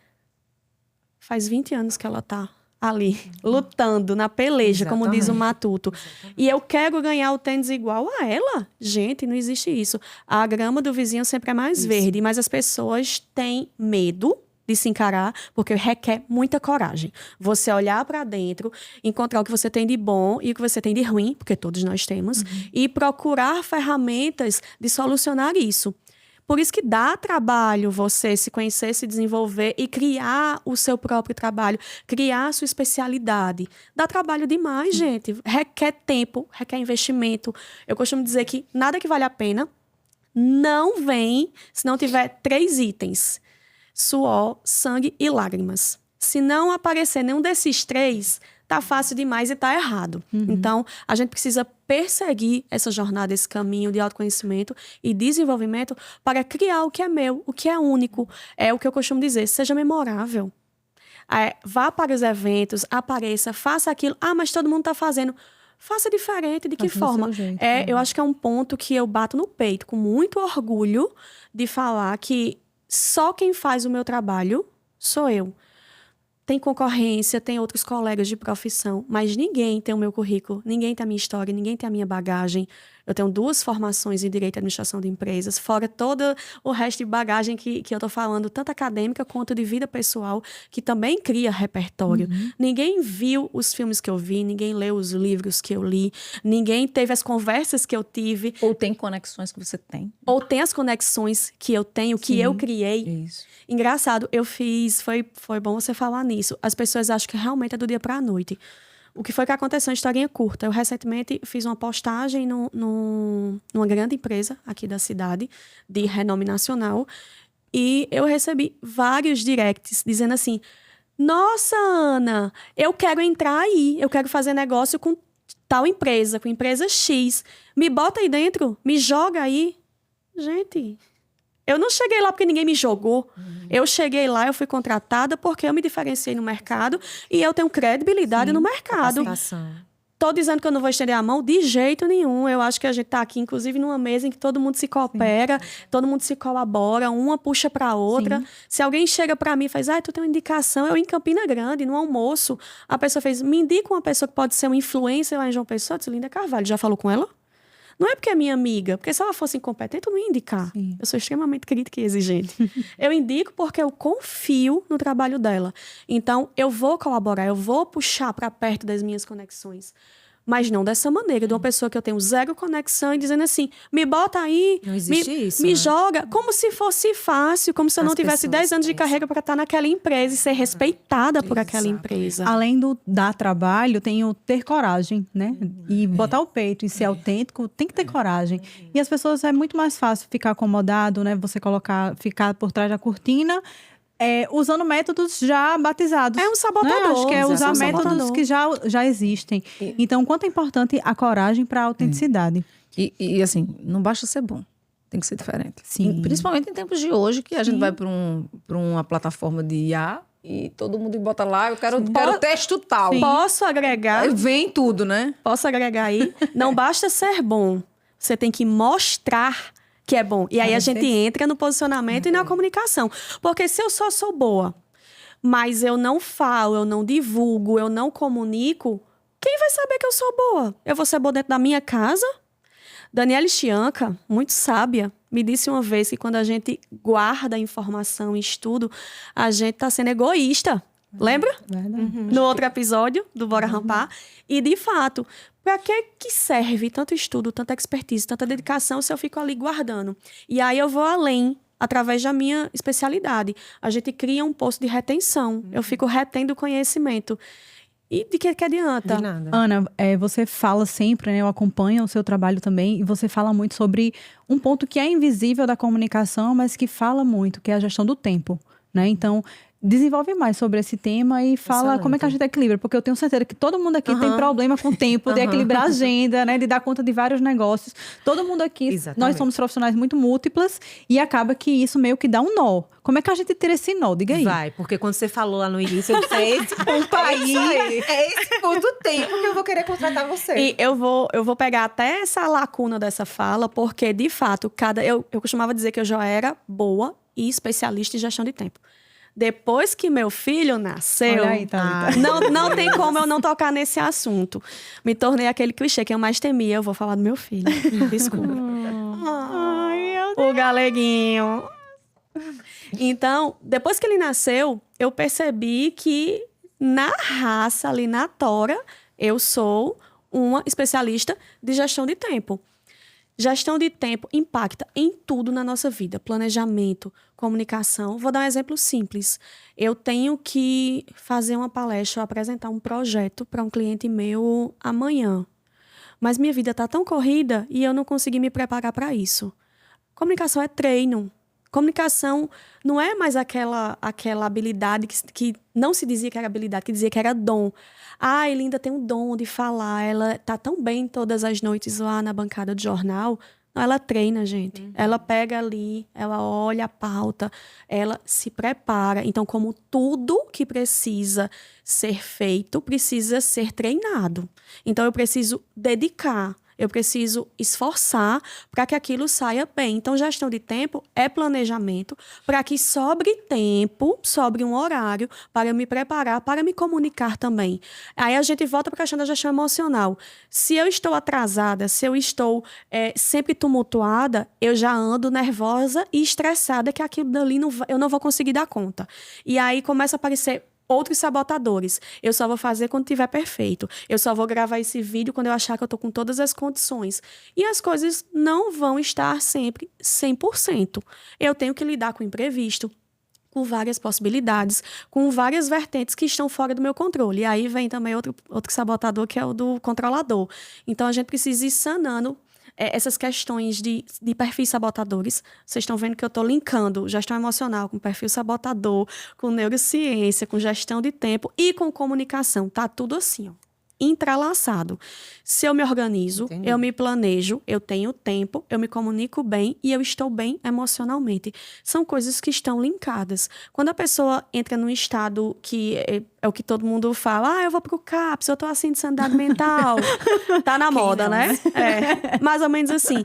Faz 20 anos que ela tá ali, lutando na peleja, como diz o Matuto. E eu quero ganhar o tênis igual a ela? Gente, não existe isso. A grama do vizinho sempre é mais verde, mas as pessoas têm medo de se encarar, porque requer muita coragem. Você olhar para dentro, encontrar o que você tem de bom e o que você tem de ruim, porque todos nós temos, e procurar ferramentas de solucionar isso. Por isso que dá trabalho você se conhecer, se desenvolver e criar o seu próprio trabalho, criar a sua especialidade. Dá trabalho demais, gente. Requer tempo, requer investimento. Eu costumo dizer que nada que vale a pena não vem se não tiver 3 itens: suor, sangue e lágrimas. Se não aparecer nenhum desses 3, tá fácil demais e tá errado. Então, a gente precisa perseguir essa jornada, esse caminho de autoconhecimento e desenvolvimento para criar o que é meu, o que é único. É o que eu costumo dizer, seja memorável. Vá para os eventos, apareça, faça aquilo. Ah, mas todo mundo tá fazendo. Faça diferente. De que forma? Eu acho que é um ponto que eu bato no peito com muito orgulho de falar que só quem faz o meu trabalho sou eu. Tem concorrência, tem outros colegas de profissão, mas ninguém tem o meu currículo, ninguém tem a minha história, ninguém tem a minha bagagem. Eu tenho 2 formações em Direito e Administração de Empresas, fora todo o resto de bagagem que eu estou falando, tanto acadêmica quanto de vida pessoal, que também cria repertório. Ninguém viu os filmes que eu vi, ninguém leu os livros que eu li, ninguém teve as conversas que eu tive. Ou tem conexões que você tem. Ou tem as conexões que eu tenho, que eu criei. Isso. Engraçado, eu fiz, foi bom você falar nisso. As pessoas acham que realmente é do dia para a noite. O que foi que aconteceu? Uma historinha curta. Eu recentemente fiz uma postagem numa grande empresa aqui da cidade, de renome nacional, e eu recebi vários directs dizendo assim: nossa, Ana, eu quero entrar aí, eu quero fazer negócio com tal empresa, com empresa X. Me bota aí dentro, me joga aí. Gente, Eu não cheguei lá porque ninguém me jogou. Eu cheguei lá, eu fui contratada porque eu me diferenciei no mercado e eu tenho credibilidade no mercado. Capacitação. Tô dizendo que eu não vou estender a mão de jeito nenhum. Eu acho que a gente tá aqui, inclusive, numa mesa em que todo mundo se coopera, todo mundo se colabora, uma puxa pra outra. Se alguém chega pra mim e faz, tu tem uma indicação, eu em Campina Grande, no almoço, a pessoa fez, me indica uma pessoa que pode ser uma influencer lá em João Pessoa, eu disse, Linda Carvalho, já falou com ela? Não é porque é minha amiga, porque se ela fosse incompetente, eu não ia indicar. Sim. Eu sou extremamente crítica e exigente. Eu indico porque eu confio no trabalho dela. Então, eu vou colaborar, eu vou puxar para perto das minhas conexões. Mas não dessa maneira, de uma pessoa que eu tenho zero conexão e dizendo assim, me bota aí, Não existe isso, me né? joga, como se fosse fácil, como se eu As não tivesse pessoas 10 anos de pensam. carreira para estar naquela empresa e ser respeitada por aquela Exatamente. empresa. Além do dar trabalho, tem o ter coragem, né? E botar o peito e ser autêntico, tem que ter coragem. E as pessoas, é muito mais fácil ficar acomodado, né? Você ficar por trás da cortina, usando métodos já batizados. É um sabotador. Né? Acho que é usar exato, um métodos sabotador. que já existem. Então, quanto é importante a coragem para a autenticidade. E assim, não basta ser bom. Tem que ser diferente. Sim. Principalmente em tempos de hoje, que a gente vai para uma plataforma de IA e todo mundo bota lá, eu quero texto tal. Posso agregar? Aí vem tudo, né? Posso agregar aí? Não basta ser bom. Você tem que mostrar que é bom. E aí a gente entra no posicionamento e na comunicação. Porque se eu só sou boa, mas eu não falo, eu não divulgo, eu não comunico, quem vai saber que eu sou boa? Eu vou ser boa dentro da minha casa? Daniela Chianca, muito sábia, me disse uma vez que quando a gente guarda informação e estudo, a gente está sendo egoísta. Lembra? Verdade. No outro episódio do Bora Rampar. E, de fato, para que serve tanto estudo, tanta expertise, tanta dedicação se eu fico ali guardando? E aí eu vou além, através da minha especialidade. A gente cria um posto de retenção. Eu fico retendo conhecimento. E de que adianta? De nada. Ana, você fala sempre, né? Eu acompanho o seu trabalho também, e você fala muito sobre um ponto que é invisível da comunicação, mas que fala muito, que é a gestão do tempo, né? Então, desenvolve mais sobre esse tema e fala Excelente. como é que a gente equilibra, porque eu tenho certeza que todo mundo aqui tem problema com o tempo, de equilibrar a agenda, né? De dar conta de vários negócios. Todo mundo aqui, Exatamente. nós somos profissionais muito múltiplas e acaba que isso meio que dá um nó. Como é que a gente tira esse nó? Diga aí. Vai, porque quando você falou lá no início, eu disse, é esse ponto aí, é esse ponto do tempo que eu vou querer contratar você. E eu vou pegar até essa lacuna dessa fala, porque, de fato, eu costumava dizer que eu já era boa e especialista em gestão de tempo. Depois que meu filho nasceu, Olha aí, Thalita. não tem como eu não tocar nesse assunto. Me tornei aquele clichê que eu mais temia. Eu vou falar do meu filho. Desculpa. Ai, meu O galeguinho. Então, depois que ele nasceu, eu percebi que na raça, ali na tora, eu sou uma especialista de gestão de tempo. Gestão de tempo impacta em tudo na nossa vida. Planejamento, comunicação. Vou dar um exemplo simples. Eu tenho que fazer uma palestra, apresentar um projeto para um cliente meu amanhã. Mas minha vida está tão corrida e eu não consegui me preparar para isso. Comunicação é treino. Comunicação não é mais aquela habilidade que não se dizia que era habilidade, que dizia que era dom. Ah, Linda tem um dom de falar, ela tá tão bem todas as noites lá na bancada de jornal. Não, ela treina, gente. Ela pega ali, ela olha a pauta, ela se prepara. Então, como tudo que precisa ser feito, precisa ser treinado. Então, eu preciso dedicar. Eu preciso esforçar para que aquilo saia bem. Então, gestão de tempo é planejamento para que sobre tempo, sobre um horário, para eu me preparar, para me comunicar também. Aí a gente volta para a questão da gestão emocional. Se eu estou atrasada, se eu estou sempre tumultuada, eu já ando nervosa e estressada que aquilo dali eu não vou conseguir dar conta. E aí começa a aparecer outros sabotadores. Eu só vou fazer quando tiver perfeito. Eu só vou gravar esse vídeo quando eu achar que eu tô com todas as condições. E as coisas não vão estar sempre 100%. Eu tenho que lidar com o imprevisto, com várias possibilidades, com várias vertentes que estão fora do meu controle. E aí vem também outro sabotador, que é o do controlador. Então, a gente precisa ir sanando essas questões de perfis sabotadores. Vocês estão vendo que eu estou linkando gestão emocional com perfil sabotador, com neurociência, com gestão de tempo e com comunicação. Tá tudo assim, ó. entrelaçado. Se eu me organizo, Entendi. eu me planejo, eu tenho tempo, eu me comunico bem e eu estou bem emocionalmente. São coisas que estão linkadas. Quando a pessoa entra num estado que é o que todo mundo fala, eu vou pro CAPS, eu tô assim de sanidade mental. Tá na moda, não, né? Mais ou menos assim.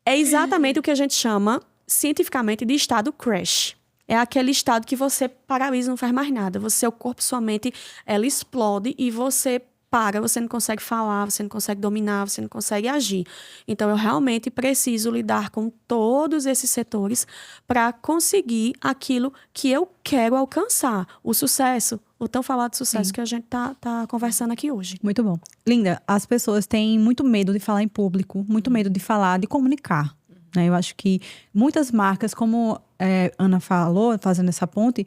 É exatamente o que a gente chama, cientificamente, de estado crash. É aquele estado que você paralisa, não faz mais nada. Seu corpo, sua mente, ela explode e você para, você não consegue falar, você não consegue dominar, você não consegue agir. Então, eu realmente preciso lidar com todos esses setores para conseguir aquilo que eu quero alcançar. O sucesso, o tão falado sucesso que a gente tá conversando aqui hoje. Muito bom. Linda, as pessoas têm muito medo de falar em público, muito medo de falar, de comunicar. Né? Eu acho que muitas marcas, como Ana falou, fazendo essa ponte,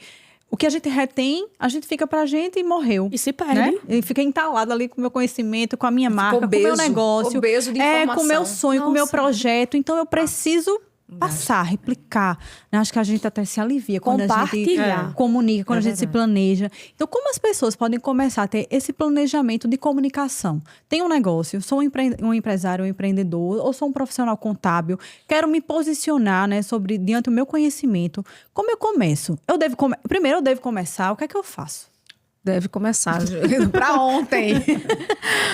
o que a gente retém, a gente fica pra gente e morreu. E se perde. Né? E fica entalado ali com o meu conhecimento, com a minha marca, com o meu negócio. Obeso de informação. Com o meu sonho, com o meu projeto. Então, eu preciso passar, replicar. Né? Acho que a gente até se alivia quando a gente Compartilhar. comunica, quando a gente se planeja. Então, como as pessoas podem começar a ter esse planejamento de comunicação? Tenho um negócio, sou um empresário, um empreendedor, ou sou um profissional contábil, quero me posicionar, né, diante do meu conhecimento. Como eu começo? Primeiro, eu devo começar, o que é que eu faço? Deve começar para ontem.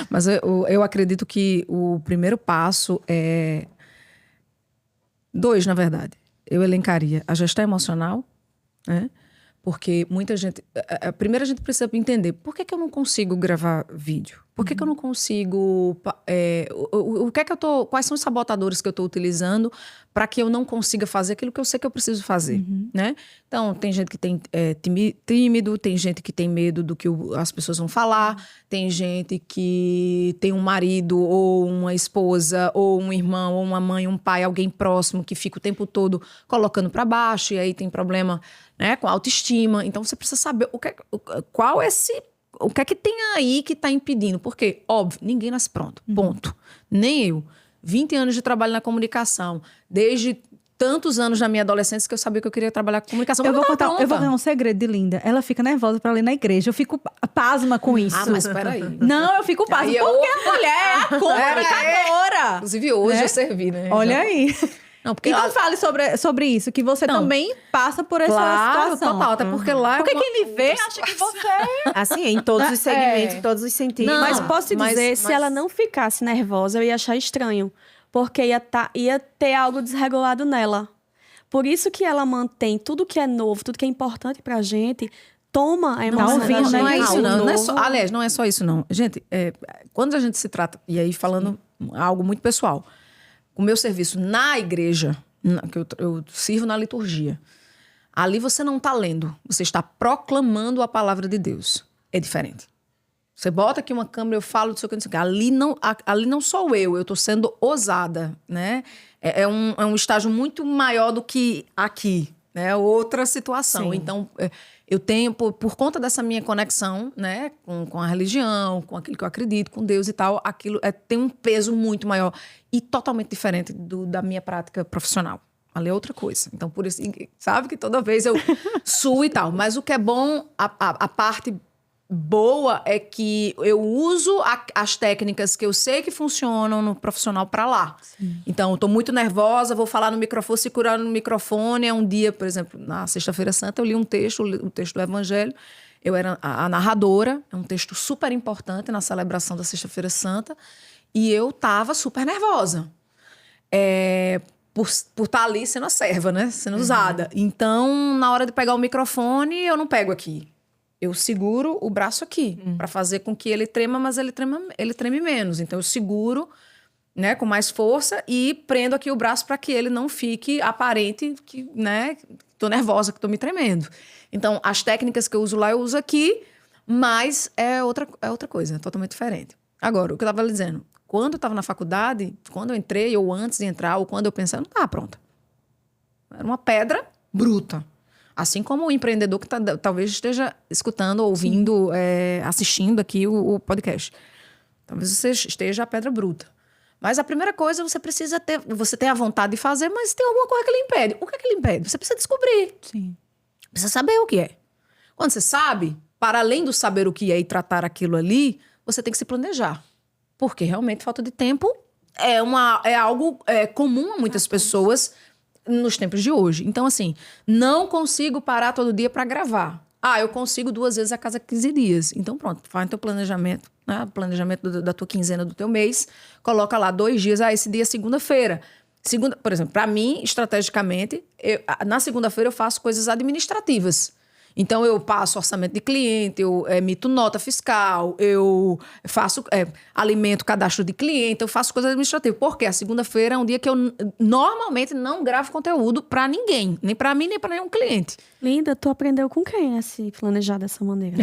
Mas eu acredito que o primeiro passo é... 2, na verdade. Eu elencaria a gestão emocional, né? Porque muita gente... Primeiro a gente precisa entender por que eu não consigo gravar vídeo? Por que eu não consigo... o que é que eu tô... Quais são os sabotadores que eu estou utilizando para que eu não consiga fazer aquilo que eu sei que eu preciso fazer, né? Então, tem gente que tem tímido, tem gente que tem medo do que as pessoas vão falar, tem gente que tem um marido ou uma esposa ou um irmão ou uma mãe, um pai, alguém próximo que fica o tempo todo colocando para baixo e aí tem problema, né, com a autoestima. Então, você precisa saber o que é que tem aí que está impedindo. Porque, óbvio, ninguém nasce pronto. Ponto. Nem eu. 20 anos de trabalho na comunicação. Desde tantos anos na minha adolescência que eu sabia que eu queria trabalhar com comunicação. Eu vou contar um segredo de Linda. Ela fica nervosa pra ler na igreja. Eu fico pasma com isso. Ah, mas peraí. Não, eu fico pasma. Porque a mulher é a comunicadora. Inclusive, hoje Né? eu servi, né? Olha aí. Não, porque Então fale sobre isso, que você também passa por essa claro, situação. total. Até porque lá Porque quem lhe vê acha que você é... Assim, em todos os segmentos, em todos os sentidos. Não, Mas posso te dizer, se mas- ela não ficasse nervosa, eu ia achar estranho. Porque ia ter algo desregulado nela. Por isso que ela mantém tudo que é novo, tudo que é importante pra gente, toma a emoção da ouvindo, gente. né? Não é isso, algo não. Não é novo. só, aliás, não é só isso, não. Gente, quando a gente se trata, e aí falando algo muito pessoal, o meu serviço na igreja, que eu sirvo na liturgia, ali você não está lendo, você está proclamando a palavra de Deus. É diferente. Você bota aqui uma câmera, eu falo, não sei o que, não sei o que. Ali não sou eu estou sendo ousada, né? É um estágio muito maior do que aqui, né? Outra situação. Sim. Então, eu tenho, por conta dessa minha conexão, né? Com a religião, com aquilo que eu acredito, com Deus e tal, aquilo tem um peso muito maior e totalmente diferente da minha prática profissional. Ali é outra coisa. Então, por isso, sabe que toda vez eu suo e tal. Mas o que é bom, a parte boa é que eu uso as técnicas que eu sei que funcionam no profissional para lá. Sim. Então, eu tô muito nervosa, vou falar no microfone, segurar no microfone. É um dia, por exemplo, na Sexta-feira Santa, eu li um texto, o texto do Evangelho. Eu era a narradora, é um texto super importante na celebração da Sexta-feira Santa. E eu tava super nervosa. Por estar ali sendo a serva, né? Sendo usada. Então, na hora de pegar o microfone, eu não pego aqui. Eu seguro o braço aqui, para fazer com que ele trema, mas ele treme menos. Então, eu seguro, né, com mais força e prendo aqui o braço para que ele não fique aparente que, né, tô nervosa, que tô me tremendo. Então, as técnicas que eu uso lá, eu uso aqui, mas é outra coisa, é totalmente diferente. Agora, o que eu estava dizendo, quando eu estava na faculdade, quando eu entrei, ou antes de entrar, ou quando eu pensei, eu não estava pronta. Era uma pedra bruta. Assim como o empreendedor que talvez esteja escutando, ouvindo, assistindo aqui o podcast. Talvez você esteja a pedra bruta. Mas a primeira coisa, você tem a vontade de fazer, mas tem alguma coisa que lhe impede. O que é que lhe impede? Você precisa descobrir. Sim. Precisa saber o que é. Quando você sabe, para além do saber o que é e tratar aquilo ali, você tem que se planejar. Porque realmente falta de tempo é algo comum a muitas pessoas nos tempos de hoje. Então, assim, não consigo parar todo dia para gravar. Eu consigo 2 vezes a cada 15 dias. Então, pronto, faz teu planejamento, né? Planejamento da tua quinzena, do teu mês. Coloca lá 2 dias. Esse dia é segunda-feira. Por exemplo, para mim, estrategicamente, na segunda-feira eu faço coisas administrativas. Então, eu passo orçamento de cliente, eu emito nota fiscal, eu faço alimento, cadastro de cliente, eu faço coisas administrativas. Porque a segunda-feira é um dia que eu normalmente não gravo conteúdo para ninguém. Nem para mim, nem para nenhum cliente. Linda, tu aprendeu com quem a se planejar dessa maneira?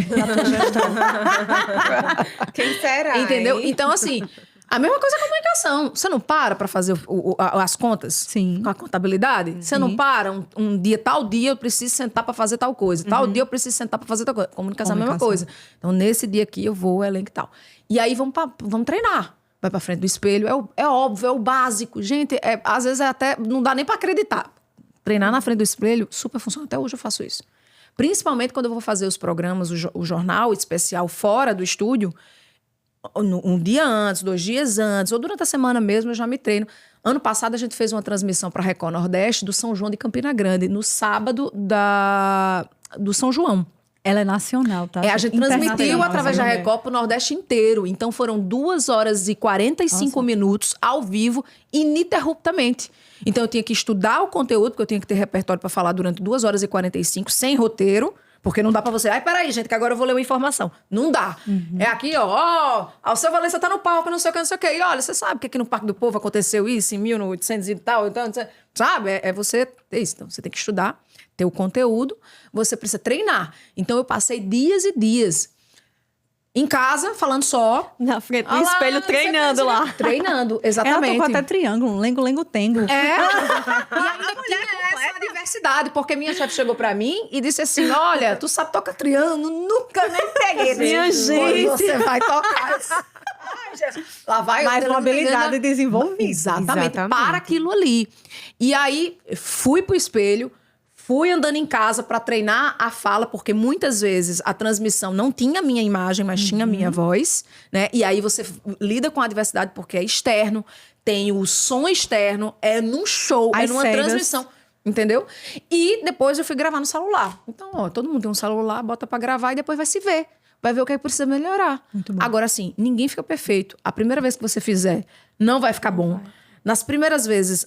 Quem será? Entendeu? Hein? Então, assim, a mesma coisa com a comunicação. Você não para fazer as contas? Sim. Com a contabilidade? Você não para um dia, tal dia eu preciso sentar para fazer tal coisa. Tal dia eu preciso sentar para fazer tal coisa. Comunicação é a mesma coisa. Então, nesse dia aqui eu vou, elenco e tal. E aí vamos treinar. Vai pra frente do espelho. É óbvio, é o básico. Gente, às vezes até não dá nem para acreditar. Treinar na frente do espelho super funciona. Até hoje eu faço isso. Principalmente quando eu vou fazer os programas, o jornal especial fora do estúdio. Um dia antes, 2 dias antes, ou durante a semana mesmo, eu já me treino. Ano passado, a gente fez uma transmissão para a Record Nordeste do São João de Campina Grande, no sábado do São João. Ela é nacional, tá? A gente transmitiu através da Record para o Nordeste inteiro. Então, foram 2 horas e 45 minutos ao vivo, ininterruptamente. Então, eu tinha que estudar o conteúdo, porque eu tinha que ter repertório para falar durante 2 horas e 45, sem roteiro. Porque não dá pra você... Peraí, gente, que agora eu vou ler uma informação. Não dá. É aqui, ó. Alceu Valença tá no palco, não sei o que, não sei o que. E olha, você sabe que aqui no Parque do Povo aconteceu isso em 1800 e tal. Então, sabe? Você... isso. Então, você tem que estudar, ter o conteúdo. Você precisa treinar. Então, eu passei dias e dias em casa, falando só. Na frente do espelho, treinando lá. Treinando, exatamente. Ela tocou até triângulo, lengo-lengo-tengo. E ainda tinha essa diversidade, porque minha chefe chegou pra mim e disse assim, olha, tu sabe tocar triângulo? Nunca nem peguei. Minha gente. Você vai tocar. Lá vai mais uma habilidade desenvolvida. Exatamente, para aquilo ali. E aí, fui pro espelho, fui andando em casa para treinar a fala, porque muitas vezes a transmissão não tinha a minha imagem, mas tinha a minha voz, né? E aí você lida com a adversidade porque é externo, tem o som externo, é num show, As numa cegas. transmissão, entendeu? E depois eu fui gravar no celular. Então, ó, todo mundo tem um celular, bota para gravar e depois vai se ver. Vai ver o que é que precisa melhorar. Muito bom. Agora, assim, ninguém fica perfeito. A primeira vez que você fizer, não vai ficar bom. Nas primeiras vezes,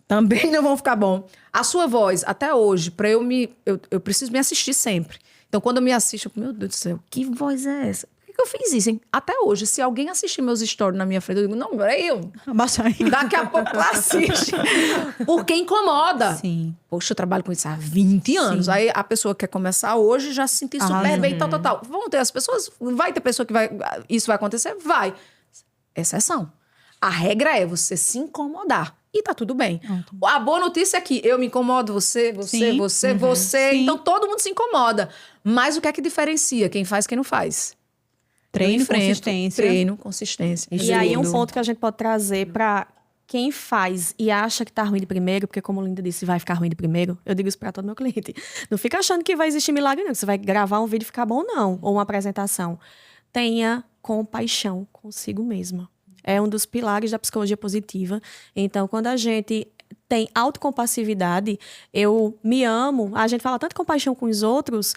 também não vão ficar bom. A sua voz, até hoje, eu preciso me assistir sempre. Então, quando eu me assisto, eu, meu Deus do céu, que voz é essa? Por que eu fiz isso, hein? Até hoje, se alguém assistir meus stories na minha frente, eu digo, não, peraí, Abaixa aí. daqui a pouco ela assiste. Porque incomoda. Sim. Poxa, eu trabalho com isso há 20 anos. Sim. Aí a pessoa que quer começar hoje já se sentir super bem, tal. Vão ter as pessoas, vai ter pessoa que isso vai acontecer? Vai. Exceção. A regra é você se incomodar. E tá tudo bem. A boa notícia é que eu me incomodo, você, Sim. você. Sim. Então todo mundo se incomoda. Mas o que é que diferencia quem faz e quem não faz? Treino, Eu enfrento, consistência. Treino, consistência. E aí, um Estudo. ponto que a gente pode trazer para quem faz e acha que tá ruim de primeiro, porque como a Linda disse, vai ficar ruim de primeiro, eu digo isso para todo meu cliente. Não fica achando que vai existir milagre, não. Que você vai gravar um vídeo e ficar bom, não. Ou uma apresentação. Tenha compaixão consigo mesma. É um dos pilares da psicologia positiva. Então, quando a gente tem autocompassividade, eu me amo, a gente fala tanto compaixão com os outros,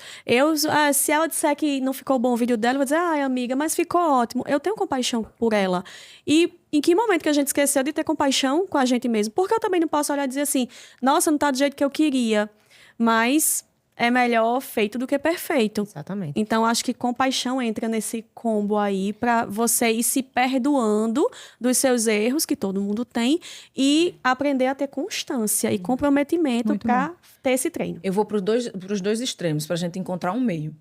se ela disser que não ficou bom o vídeo dela, eu vou dizer, ai, amiga, mas ficou ótimo. Eu tenho compaixão por ela. E em que momento que a gente esqueceu de ter compaixão com a gente mesmo? Porque eu também não posso olhar e dizer assim, nossa, não tá do jeito que eu queria. Mas é melhor feito do que perfeito. Exatamente. Então, acho que compaixão entra nesse combo aí para você ir se perdoando dos seus erros, que todo mundo tem, e aprender a ter constância e comprometimento Muito para ter esse treino. Eu vou para os dois extremos, para a gente encontrar um meio.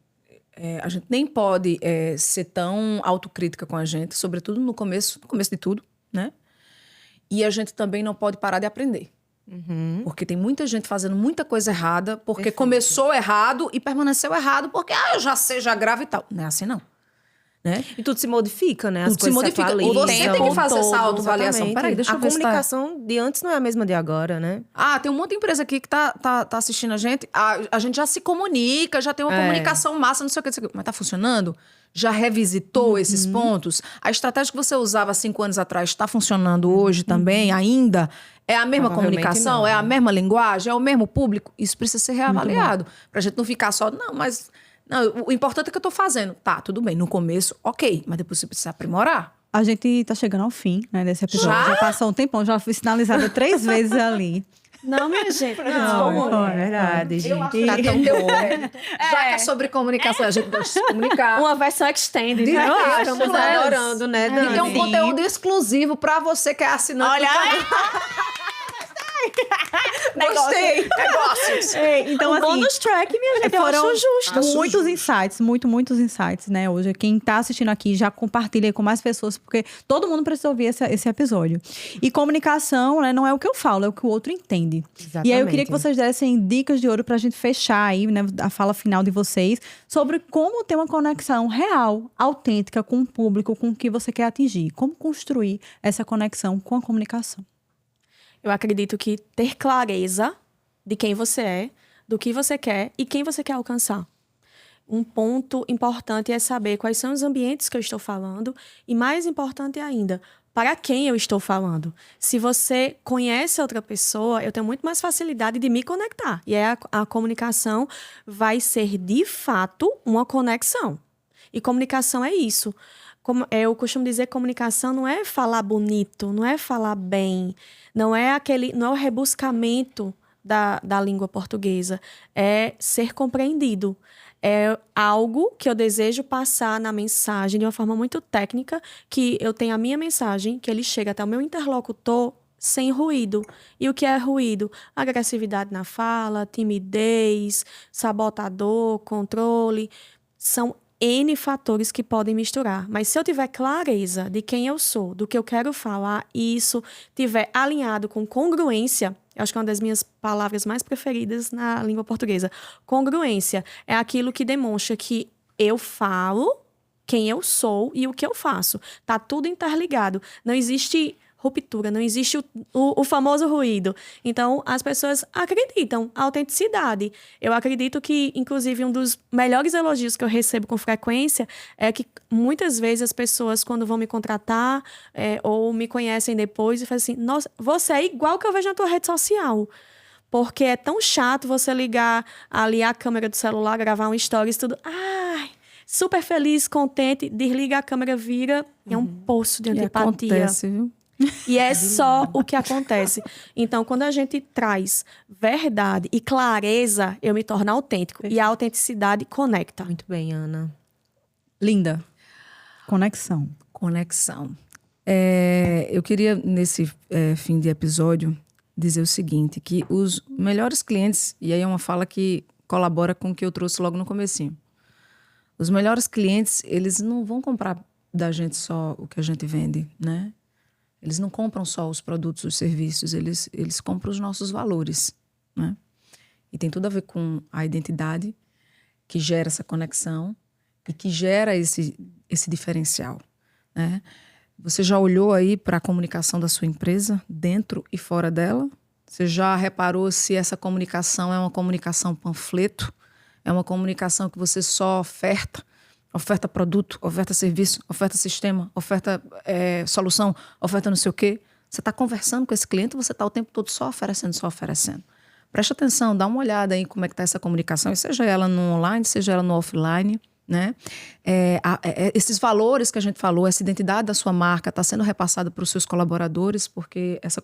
A gente nem pode ser tão autocrítica com a gente, sobretudo no começo de tudo, né? E a gente também não pode parar de aprender. Porque tem muita gente fazendo muita coisa errada, porque começou errado e permaneceu errado, porque eu já sei, já gravo e tal. Não é assim, não. Né? E tudo se modifica, né? As Tudo se coisas modifica. atualizam. Você tem que fazer essa Todo, autoavaliação. exatamente. Peraí, deixa eu ver se tá- comunicação de antes não é a mesma de agora, né? Tem um monte de empresa aqui que tá assistindo a gente. A gente já se comunica, já tem uma comunicação massa, não sei o que. Mas tá funcionando? já revisitou esses pontos? A estratégia que você usava há 5 anos atrás está funcionando hoje também, ainda? É a mesma Provavelmente comunicação? não. É a mesma linguagem? É o mesmo público? Isso precisa ser reavaliado. Pra gente não ficar só, não, mas não, o importante é que eu tô fazendo. Tá, tudo bem, no começo, ok, mas depois você precisa aprimorar. A gente tá chegando ao fim, né, desse episódio. Já passou um tempão, já fui sinalizada 3 vezes ali. Não, minha gente. Não, é verdade, gente. Tá tão bom. Já que é sobre comunicação, a gente gosta de se comunicar. Uma versão extended. Eu né? acho, Estamos né? adorando, né, E Dani? tem um conteúdo exclusivo pra você que é assinante. Olha do aí. canal. Gostei. Negócios. Então, Um assim, bônus track, minha gente. Eu foram acho justo. muitos insights, muitos insights, né? Hoje, quem tá assistindo aqui já compartilha aí com mais pessoas, porque todo mundo precisa ouvir esse episódio. E comunicação, né, não é o que eu falo, é o que o outro entende. Exatamente. E aí eu queria que vocês dessem dicas de ouro pra gente fechar aí, né, a fala final de vocês, sobre como ter uma conexão real, autêntica com o público, com o que você quer atingir. Como construir essa conexão com a comunicação. Eu acredito que ter clareza de quem você é, do que você quer e quem você quer alcançar. Um ponto importante é saber quais são os ambientes que eu estou falando e, mais importante ainda, para quem eu estou falando. Se você conhece outra pessoa, eu tenho muito mais facilidade de me conectar. E a comunicação vai ser, de fato, uma conexão. E comunicação é isso. Eu costumo dizer que comunicação não é falar bonito, não é falar bem, não é o rebuscamento da língua portuguesa, é ser compreendido. É algo que eu desejo passar na mensagem de uma forma muito técnica, que eu tenho a minha mensagem, que ele chega até o meu interlocutor sem ruído. E o que é ruído? Agressividade na fala, timidez, sabotador, controle. São N fatores que podem misturar. Mas se eu tiver clareza de quem eu sou, do que eu quero falar, e isso tiver alinhado com congruência, eu acho que é uma das minhas palavras mais preferidas na língua portuguesa. Congruência é aquilo que demonstra que eu falo quem eu sou e o que eu faço. Tá tudo interligado. Não existe ruptura, não existe o famoso ruído. Então, as pessoas acreditam, a autenticidade. Eu acredito que, inclusive, um dos melhores elogios que eu recebo com frequência é que, muitas vezes, as pessoas, quando vão me contratar ou me conhecem depois, e fazem assim, nossa, você é igual que eu vejo na tua rede social. Porque é tão chato você ligar ali a câmera do celular, gravar um stories, tudo. Ai, super feliz, contente, desliga a câmera, vira, é um poço de antipatia. Acontece, viu? E é só o que acontece. Então, quando a gente traz verdade e clareza, eu me torno autêntico. E a autenticidade conecta. Muito bem, Ana. Linda. Conexão. Conexão. Eu queria, nesse fim de episódio, dizer o seguinte, que os melhores clientes, e aí é uma fala que colabora com o que eu trouxe logo no comecinho. Os melhores clientes, eles não vão comprar da gente só o que a gente vende, né? Eles não compram só os produtos, os serviços, eles compram os nossos valores, né? E tem tudo a ver com a identidade que gera essa conexão e que gera esse diferencial, né? Você já olhou aí para a comunicação da sua empresa, dentro e fora dela? Você já reparou se essa comunicação é uma comunicação panfleto? É uma comunicação que você só oferta produto, oferta serviço, oferta sistema, oferta solução, oferta não sei o quê? Você está conversando com esse cliente ou você está o tempo todo só oferecendo? Preste atenção, dá uma olhada aí como é que está essa comunicação, seja ela no online, seja ela no offline, né? Esses valores que a gente falou, essa identidade da sua marca está sendo repassada para os seus colaboradores, porque essa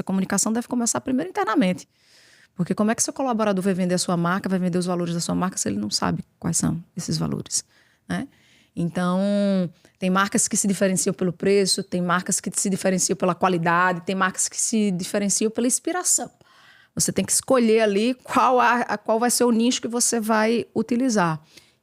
comunicação deve começar primeiro internamente. Porque como é que seu colaborador vai vender a sua marca, vai vender os valores da sua marca, se ele não sabe quais são esses valores, né? Então, tem marcas que se diferenciam pelo preço, tem marcas que se diferenciam pela qualidade, tem marcas que se diferenciam pela inspiração. Você tem que escolher ali qual vai ser o nicho que você vai utilizar.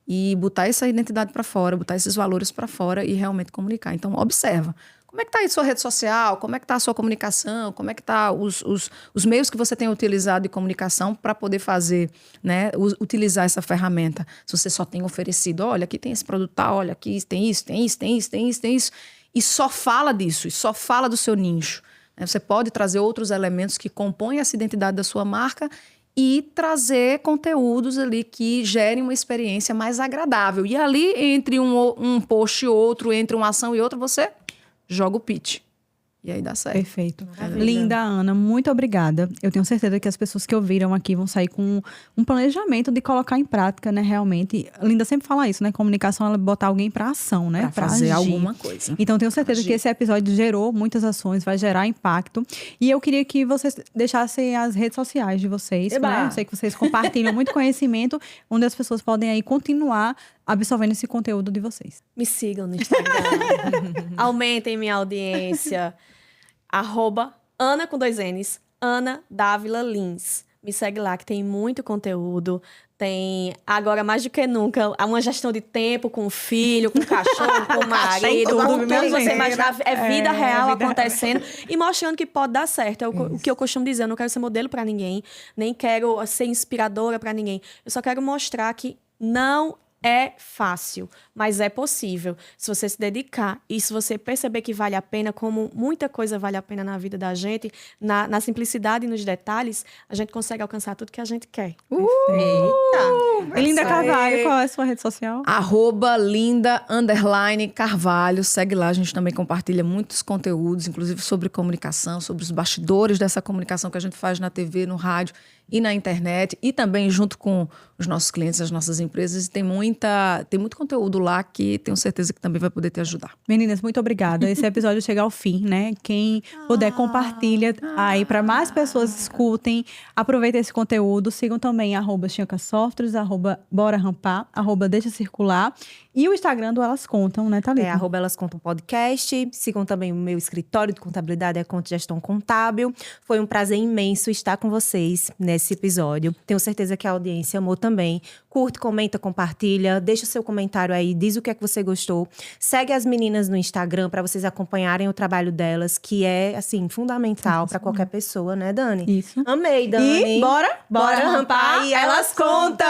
E botar essa identidade para fora, botar esses valores para fora e realmente comunicar. Então, observa. Como é que está aí sua rede social? Como é que está a sua comunicação? Como é que está os meios que você tem utilizado de comunicação para poder fazer, né, utilizar essa ferramenta? Se você só tem oferecido, olha, aqui tem esse produto, olha, aqui tem isso, tem isso, tem isso, tem isso, tem isso, e só fala disso, e só fala do seu nicho. Você pode trazer outros elementos que compõem essa identidade da sua marca e trazer conteúdos ali que gerem uma experiência mais agradável. E ali, entre um post e outro, entre uma ação e outra, você joga o pitch. E aí dá certo. Perfeito. Maravilha. Linda, Ana, muito obrigada. Eu tenho certeza que as pessoas que ouviram aqui vão sair com um planejamento de colocar em prática, né, realmente. Linda sempre fala isso, né? Comunicação, ela é botar alguém pra ação, né? Pra fazer agir. alguma coisa. Então, tenho certeza que esse episódio gerou muitas ações, vai gerar impacto. E eu queria que vocês deixassem as redes sociais de vocês, Eba! né? Eu sei que vocês compartilham muito conhecimento, onde as pessoas podem aí continuar absorvendo esse conteúdo de vocês. Me sigam no Instagram. Aumentem minha audiência. @Ana com 2 N's, Ana Dávila Lins. Me segue lá que tem muito conteúdo. Tem, agora mais do que nunca, uma gestão de tempo com o filho, com o cachorro, com o marido, tudo, com minha tudo que você gente. imaginar. É vida real vida acontecendo e mostrando que pode dar certo. É o que eu costumo dizer. Eu não quero ser modelo pra ninguém, nem quero ser inspiradora pra ninguém. Eu só quero mostrar que não é fácil, mas é possível. Se você se dedicar e se você perceber que vale a pena, como muita coisa vale a pena na vida da gente, na simplicidade e nos detalhes, a gente consegue alcançar tudo que a gente quer. Eita! E Linda Essa é- Carvalho, qual é a sua rede social? @Linda_Carvalho. Segue lá, a gente também compartilha muitos conteúdos, inclusive sobre comunicação, sobre os bastidores dessa comunicação que a gente faz na TV, no rádio e na internet, e também junto com os nossos clientes, as nossas empresas. E tem muito conteúdo lá que tenho certeza que também vai poder te ajudar. Meninas, muito obrigada. Esse episódio chega ao fim, né? Quem puder, compartilha aí para mais pessoas escutem. Aproveitem esse conteúdo. Sigam também @ChiancaSoftwares, @BoraRampar, @Deixa Circular. E o Instagram do Elas Contam, né, Thalita? @Elas Contam Podcast. Sigam também o meu escritório de contabilidade, Conta e Gestão Contábil. Foi um prazer imenso estar com vocês nesse episódio. Tenho certeza que a audiência amou também. Curte, comenta, compartilha. Deixa o seu comentário aí, diz o que é que você gostou. Segue as meninas no Instagram para vocês acompanharem o trabalho delas, que é, assim, fundamental para qualquer pessoa, né, Dani? Isso. Amei, Dani. E bora Bora rampar e elas contam!